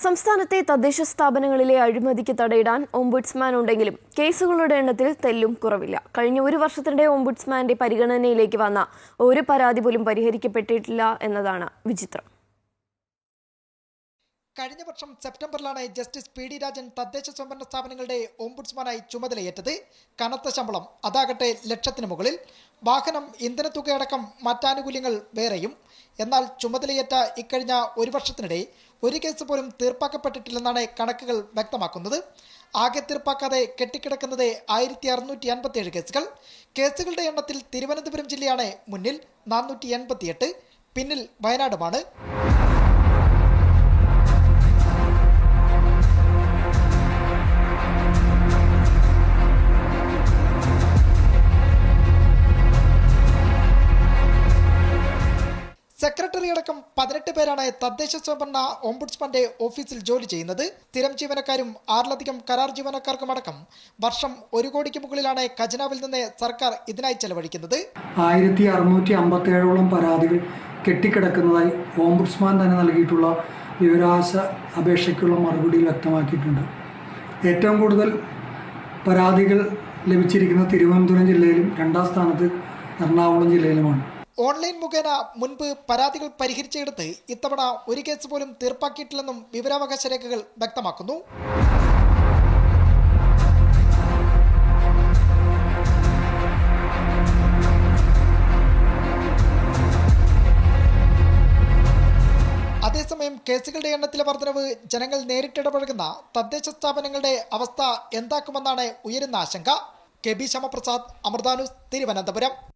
സംസ്ഥാനത്തെ തദ്ദേശ സ്ഥാപനങ്ങളിലെ അഴിമതിക്ക് തടയിടാൻ ഓംബുഡ്സ്മാൻ ഉണ്ടെങ്കിലും കേസുകളുടെ എണ്ണത്തിൽ തെല്ലും കുറവില്ല. കഴിഞ്ഞ ഒരു വർഷത്തിനിടെ ഓംബുഡ്സ്മാന്റെ പരിഗണനയിലേക്ക് വന്ന ഒരു പരാതി പോലും പരിഹരിക്കപ്പെട്ടിട്ടില്ല എന്നതാണ് വിചിത്രം. കഴിഞ്ഞ വർഷം സെപ്റ്റംബറിലാണ് ജസ്റ്റിസ് പി ഡി രാജൻ തദ്ദേശ സ്വയംഭരണ സ്ഥാപനങ്ങളുടെ ഓംബുഡ്സ്മാനായി ചുമതലയേറ്റത്. കനത്ത ശമ്പളം, അതാകട്ടെ ലക്ഷത്തിന് മുകളിൽ. വാഹനം, ഇന്ധനത്തുകയടക്കം മറ്റാനുകൂല്യങ്ങൾ വേറെയും. എന്നാൽ ചുമതലയേറ്റ ഇക്കഴിഞ്ഞ ഒരു വർഷത്തിനിടെ ഒരു കേസ് പോലും തീർപ്പാക്കപ്പെട്ടിട്ടില്ലെന്നാണ് കണക്കുകൾ വ്യക്തമാക്കുന്നത്. ആകെ തീർപ്പാക്കാതെ കെട്ടിക്കിടക്കുന്നത് 1657 കേസുകൾ. കേസുകളുടെ എണ്ണത്തിൽ തിരുവനന്തപുരം ജില്ലയാണ് മുന്നിൽ, 488. പിന്നിൽ വയനാടുമാണ്. സെക്രട്ടറി അടക്കം 18 പേരാണ് തദ്ദേശ സ്വയംഭരണ ഓംബുഡ്സ്മാന്റെ ഓഫീസിൽ ജോലി ചെയ്യുന്നത്. സ്ഥിരം ജീവനക്കാരും 6ലധികം കരാർ ജീവനക്കാർക്കുമടക്കം വർഷം 1 കോടിക്ക് മുകളിലാണ് ഖജനാവിൽ നിന്ന് സർക്കാർ ഇതിനായി ചെലവഴിക്കുന്നത്. 1657 പരാതികൾ കെട്ടിക്കിടക്കുന്നതായി ഓംബുഡ്സ്മാൻ തന്നെ നൽകിയിട്ടുള്ള വിവരാവകാശ അപേക്ഷയ്ക്കുള്ള മറുപടിയിൽ വ്യക്തമാക്കിയിട്ടുണ്ട്. ഏറ്റവും കൂടുതൽ പരാതികൾ ലഭിച്ചിരിക്കുന്നത് തിരുവനന്തപുരം ജില്ലയിലും 2ാം സ്ഥാനത്ത് എറണാകുളം ജില്ലയിലുമാണ്. ഓൺലൈൻ മുഖേന മുൻപ് പരാതികൾ പരിഹരിച്ചെടുത്ത് ഇത്തവണ ഒരു കേസ് പോലും തീർപ്പാക്കിയിട്ടില്ലെന്നും വിവരാവകാശ രേഖകൾ വ്യക്തമാക്കുന്നു. അതേസമയം കേസുകളുടെ എണ്ണത്തിലെ വർധനവ് ജനങ്ങൾ നേരിട്ടിടപഴകുന്ന തദ്ദേശ സ്ഥാപനങ്ങളുടെ അവസ്ഥ എന്താക്കുമെന്നാണ് ഉയരുന്ന ആശങ്ക. K B Shyamaprasad, Amrita news, Thiruvananthapuram.